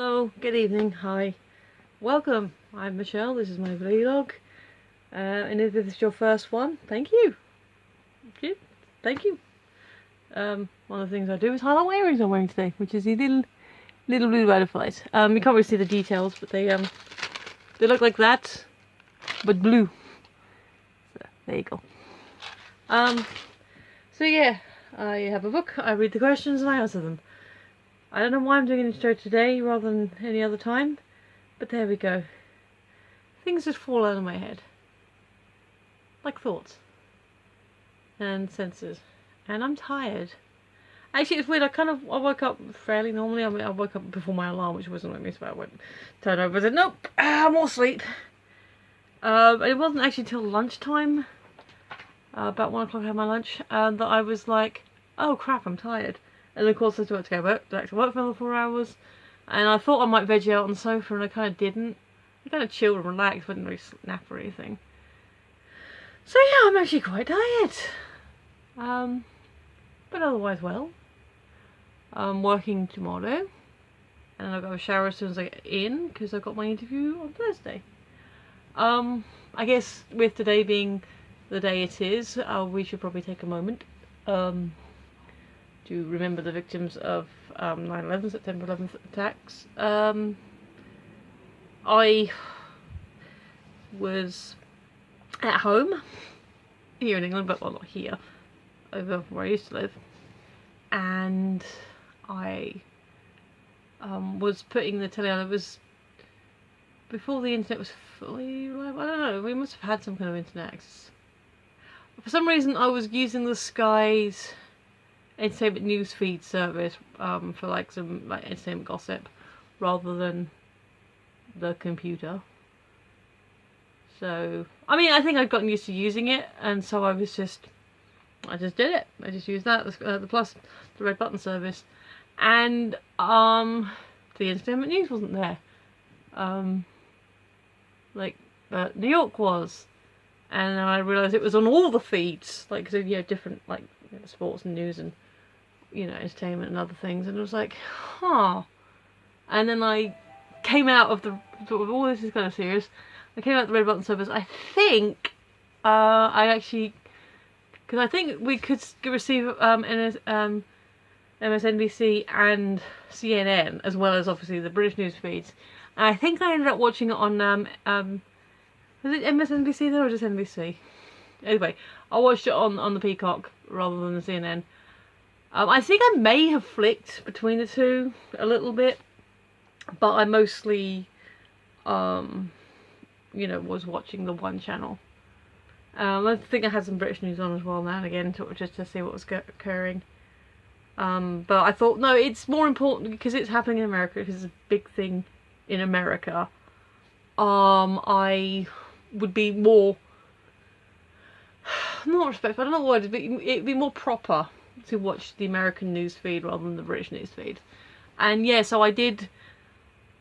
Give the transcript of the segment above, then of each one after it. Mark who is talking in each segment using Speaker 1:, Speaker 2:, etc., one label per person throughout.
Speaker 1: Hello, good evening, hi, welcome. I'm Michelle, this is my vlog, and if this is your first one, thank you. Thank you. One of the things I do is highlight what earrings I'm wearing today, which is the little blue butterflies. You can't really see the details, but they look like that, but blue. So, there you go. So yeah, I have a book, I read the questions and I answer them. I don't know why I'm doing an intro today rather than any other time, but there we go. Things just fall out of my head. Like thoughts. And senses. And I'm tired. Actually, it's weird, I woke up fairly normally. I mean, I woke up before my alarm, which wasn't like me, so I went, turned over and said, nope, more sleep. It wasn't actually till lunchtime, about 1 o'clock I had my lunch, that I was like, oh crap, I'm tired. And of course I had to go back to work for another 4 hours. And I thought I might veg out on the sofa and I kind of didn't. I kind of chilled and relaxed, but didn't really nap or anything. So yeah, I'm actually quite tired. But otherwise well. I'm working tomorrow. And I'll go shower as soon as I get in, because I've got my interview on Thursday. I guess with today being the day it is, we should probably take a moment. To remember the victims of 9/11, September 11th attacks. I was at home here in England, but well, not here, over where I used to live, and I was putting the telly on. It was before the internet was fully reliable. I don't know, we must have had some kind of internet access. For some reason I was using the Sky's entertainment newsfeed service for like some like entertainment gossip rather than the computer. So I mean, I think I'd gotten used to using it, and so I just did it. I just used that, the red button service, and the entertainment news wasn't there. New York was, and then I realised it was on all the feeds, like, so you have different like sports and news and entertainment and other things, and it was like, huh. And then I came out of the sort of, oh, this is kind of serious. I came out of the red button service. I think I actually, because I think we could receive MSNBC and CNN as well as obviously the British news feeds. And I think I ended up watching it on was it MSNBC there or just NBC? Anyway, I watched it on the Peacock rather than the CNN. I think I may have flicked between the two a little bit, but I mostly, was watching the one channel. I think I had some British news on as well now and again, just to see what was occurring. But I thought, no, it's more important because it's happening in America, because it's a big thing in America. I would be more, not respectful, I don't know what it'd be more proper to watch the American news feed rather than the British news feed. And yeah, so I did,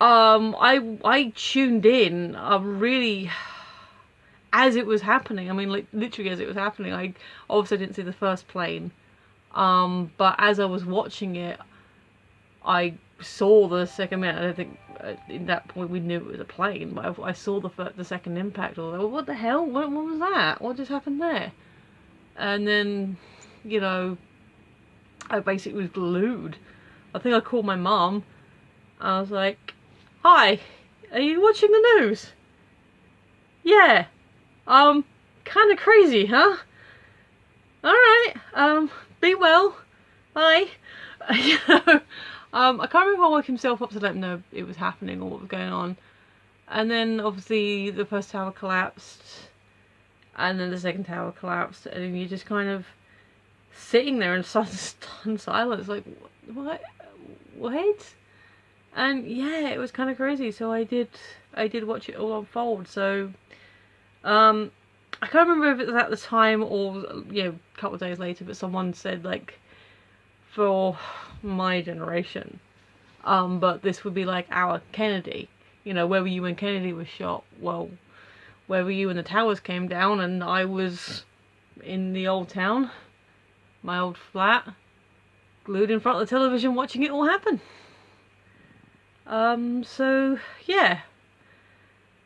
Speaker 1: I tuned in really as it was happening. I mean, like literally as it was happening. I obviously didn't see the first plane, but as I was watching it, I saw the second minute. I don't think at that point we knew it was a plane, but I saw the second impact. Or like, what the hell? What was that? What just happened there? And then, I basically was glued. I think I called my mum. I was like, hi, are you watching the news? Yeah. Kind of crazy, huh? Alright, be well. Bye. I can't remember if I woke himself up to let him know it was happening or what was going on. And then obviously the first tower collapsed. And then the second tower collapsed. And you're just kind of sitting there in stunned silence, like, what? And yeah, it was kind of crazy. So I did watch it all unfold. So I can't remember if it was at the time or a couple of days later, but someone said, like, for my generation, but this would be like our Kennedy. Where were you when Kennedy was shot? Well, where were you when the towers came down and I was in the old town, my old flat, glued in front of the television watching it all happen. So yeah,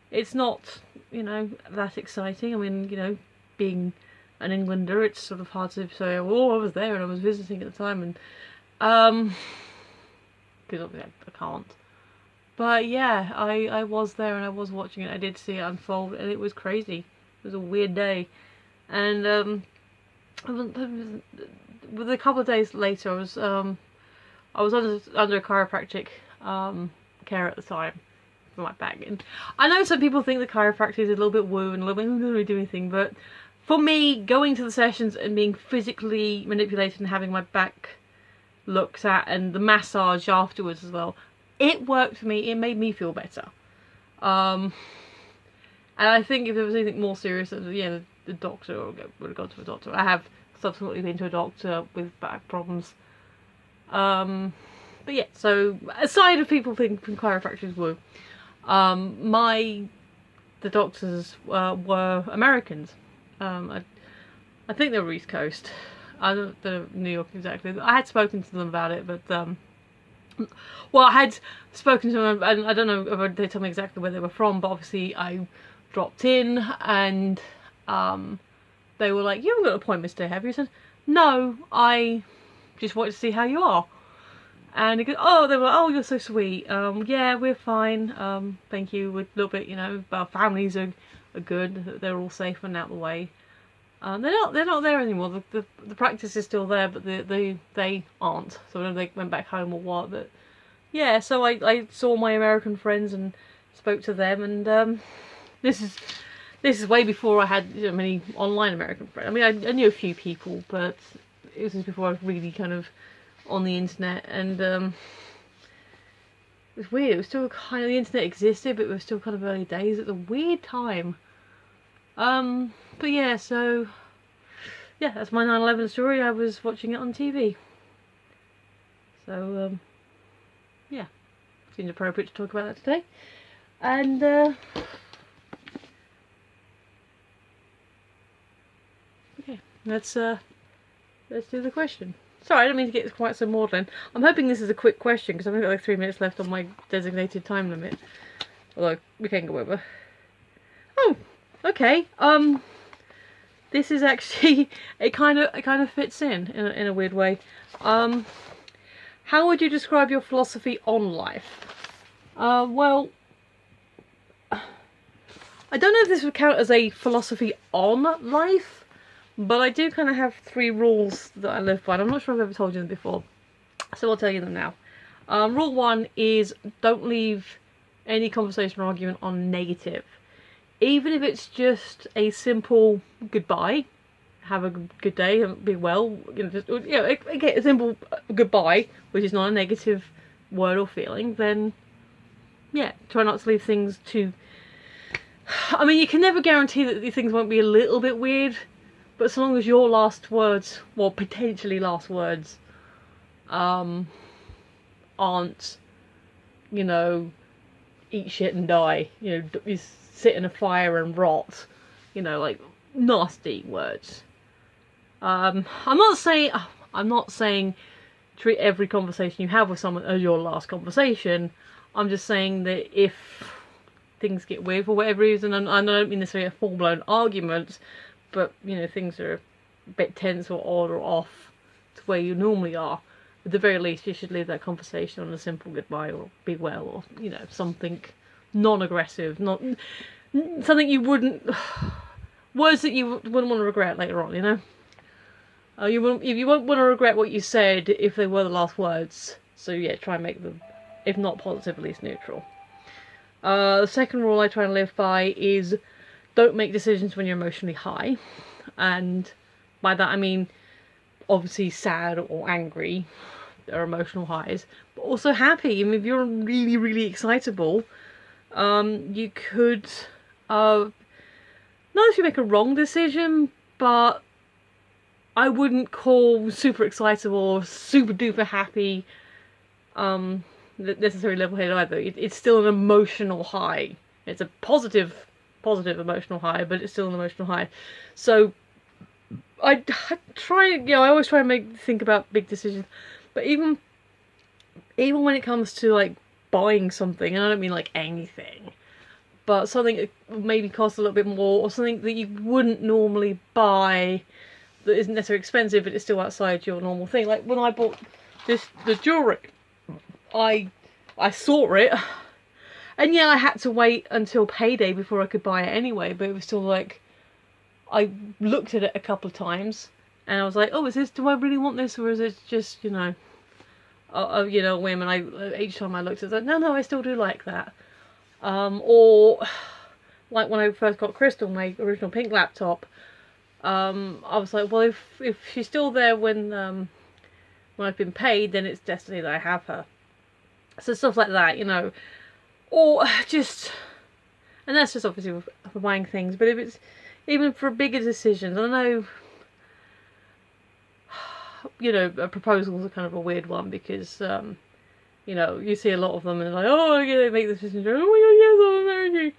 Speaker 1: it's not, that exciting. I mean, being an Englander, it's sort of hard to say, oh, I was there and I was visiting at the time, and because obviously I can't. But yeah, I was there and I was watching it. I did see it unfold, and it was crazy. It was a weird day, and with a couple of days later, I was under chiropractic care at the time for my back. And I know some people think the chiropractic is a little bit woo and a little bit, doesn't really do anything, but for me, going to the sessions and being physically manipulated and having my back looked at and the massage afterwards as well, it worked for me. It made me feel better. And I think if there was anything more serious, the doctor would have gone to a doctor. I have subsequently been to a doctor with back problems. But yeah, so aside of people thinking chiropractors woo, the doctors were Americans. I think they were East Coast. I don't know New York exactly. I had spoken to them about it, but well, I had spoken to them, and I don't know if they told me exactly where they were from, but obviously I dropped in, and they were like, "You haven't got an appointment today, have you?" I said, "No, I just wanted to see how you are." And he goes, "Oh," they were like, "Oh, you're so sweet. Yeah, we're fine. Thank you. We're a little bit, our families are good. They're all safe and out of the way. They're not there anymore. The practice is still there, but they aren't. So I don't know if they went back home or what. But yeah, so I saw my American friends and spoke to them, and this is way before I had many online American friends. I mean, I knew a few people, but it was just before I was really kind of on the internet, and it was weird. It was still kind of, the internet existed, but it was still kind of early days. It was a weird time. But yeah, so yeah, that's my 9/11 story. I was watching it on TV. So yeah, seems appropriate to talk about that today. And okay, let's do the question. Sorry, I don't mean to get quite so maudlin. I'm hoping this is a quick question because I've only got like 3 minutes left on my designated time limit. Although we can go over. Oh, okay. This is actually it kind of fits in a weird way. How would you describe your philosophy on life? Well, I don't know if this would count as a philosophy on life. But I do kind of have 3 rules that I live by, and I'm not sure if I've ever told you them before, so I'll tell you them now. Rule 1 is don't leave any conversation or argument on negative. Even if it's just a simple goodbye, have a good day, be well, a simple goodbye, which is not a negative word or feeling, then yeah, try not to leave things too... I mean, you can never guarantee that these things won't be a little bit weird, but so long as your last words, well, potentially last words, aren't, eat shit and die, you sit in a fire and rot, like nasty words. I'm not saying treat every conversation you have with someone as your last conversation. I'm just saying that if things get weird for whatever reason, and I don't mean necessarily a full-blown argument, but things are a bit tense or odd or off to where you normally are, at the very least you should leave that conversation on a simple goodbye or be well, or something non-aggressive, not something you wouldn't, words that you wouldn't want to regret later on. You won't want to regret what you said if they were the last words. So yeah, try and make them, if not positive, at least neutral. The second rule I try and live by is don't make decisions when you're emotionally high, and by that I mean obviously sad or angry are emotional highs, but also happy. I mean, if you're really, really excitable, you could not if you make a wrong decision, but I wouldn't call super excitable or super duper happy necessarily level-headed either. It's still an emotional high. It's a positive emotional high, but it's still an emotional high. So I always try and think about big decisions, but even when it comes to like buying something, and I don't mean like anything, but something that maybe costs a little bit more, or something that you wouldn't normally buy that isn't necessarily expensive, but it's still outside your normal thing. Like when I bought the jewellery, I saw it, and yeah, I had to wait until payday before I could buy it anyway, but it was still like, I looked at it a couple of times, and I was like, oh, do I really want this, or is it just, you know, whim? And each time I looked at it, I was like, no, I still do like that. Or like when I first got Crystal, my original pink laptop, I was like, well, if she's still there when I've been paid, then it's destiny that I have her. So stuff like that, you know, or just, and that's just obviously for buying things. But if it's even for bigger decisions, I know, you know, proposals are kind of a weird one because, you know, you see a lot of them and they're like, oh, yeah, they make this decision, oh my god, yes, I'll marry you.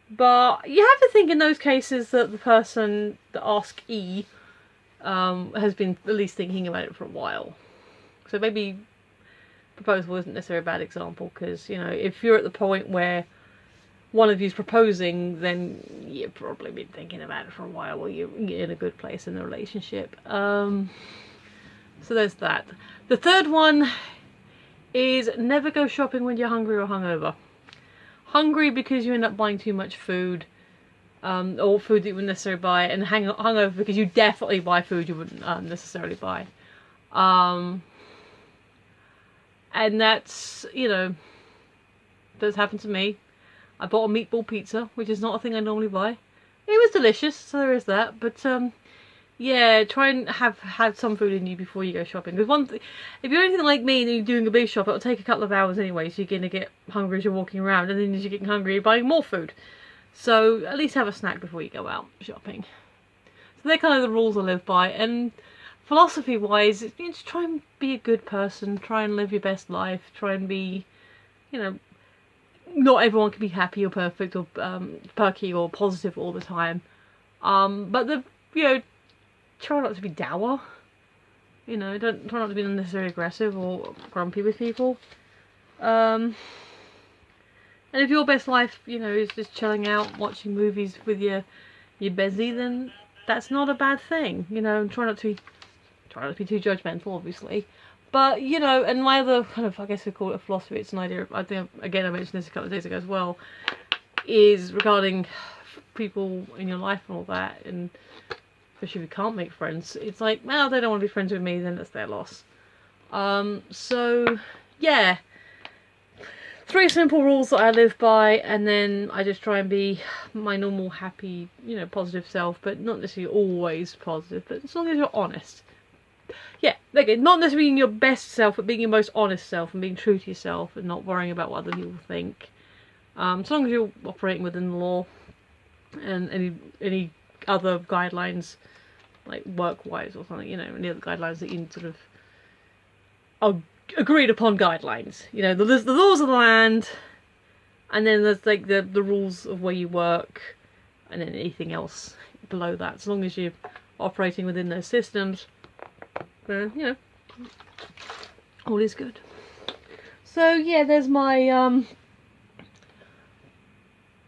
Speaker 1: But you have to think in those cases that the person that asked has been at least thinking about it for a while. So maybe proposal isn't necessarily a bad example, because, you know, if you're at the point where one of you's proposing, then you've probably been thinking about it for a while, or you're in a good place in the relationship. So there's that. The third one is never go shopping when you're hungry or hungover. Hungry because you end up buying too much food, or food that you wouldn't necessarily buy, and hungover because you definitely buy food you wouldn't necessarily buy. And that's, you know, that's happened to me. I bought a meatball pizza, which is not a thing I normally buy. It was delicious, so there is that. But yeah, try and have some food in you before you go shopping. Because if you're anything like me and you're doing a big shop, it'll take a couple of hours anyway, so you're going to get hungry as you're walking around, and then as you're getting hungry, you're buying more food. So at least have a snack before you go out shopping. So they're kind of the rules I live by. And philosophy-wise, just try and be a good person, try and live your best life, try and be, you know, not everyone can be happy or perfect or perky or positive all the time. But you know, try not to be dour. You know, try not to be unnecessarily aggressive or grumpy with people. And if your best life, you know, is just chilling out, watching movies with your bestie, then that's not a bad thing. You know, and try not to be too judgmental, obviously. But, you know, and my other kind of, I guess we call it a philosophy, it's an idea, I think, again, I mentioned this a couple of days ago as well, is regarding people in your life and all that, and especially if you can't make friends, it's like, well, they don't want to be friends with me, then it's their loss. So, yeah. 3 simple rules that I live by, and then I just try and be my normal, happy, you know, positive self, but not necessarily always positive, but as long as you're honest. Yeah, again, not necessarily being your best self, but being your most honest self and being true to yourself and not worrying about what other people think. As long as you're operating within the law and any other guidelines, like work-wise or something, you know, any other guidelines that you sort of are agreed upon guidelines. You know, there's the laws of the land, and then there's like the rules of where you work, and then anything else below that. As long as you're operating within those systems, you know, all is good. So yeah, there's my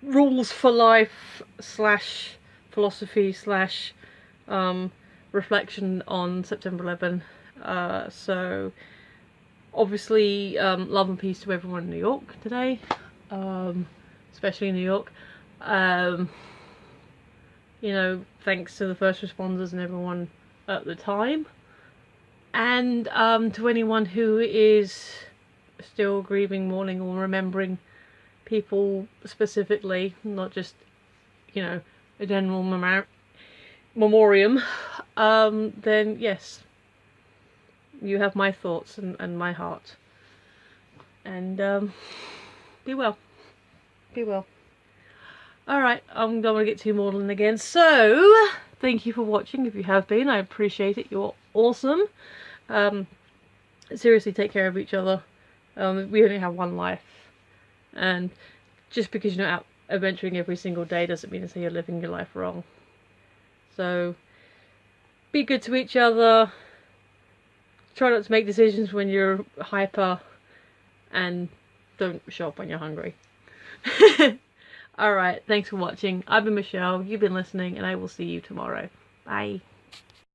Speaker 1: rules for life / philosophy / reflection on September 11. So obviously love and peace to everyone in New York today, especially in New York. You know, thanks to the first responders and everyone at the time. And to anyone who is still grieving, mourning, or remembering people specifically, not just, you know, a general memoriam, then yes, you have my thoughts and my heart. And be well. Be well. Alright, I'm going to get too maudlin again. So, thank you for watching if you have been. I appreciate it. You're awesome. Seriously, take care of each other. We only have one life. And just because you're not out adventuring every single day doesn't mean to say you're living your life wrong. So, be good to each other. Try not to make decisions when you're hyper. And don't shop when you're hungry. Alright, thanks for watching. I've been Michelle, you've been listening, and I will see you tomorrow. Bye.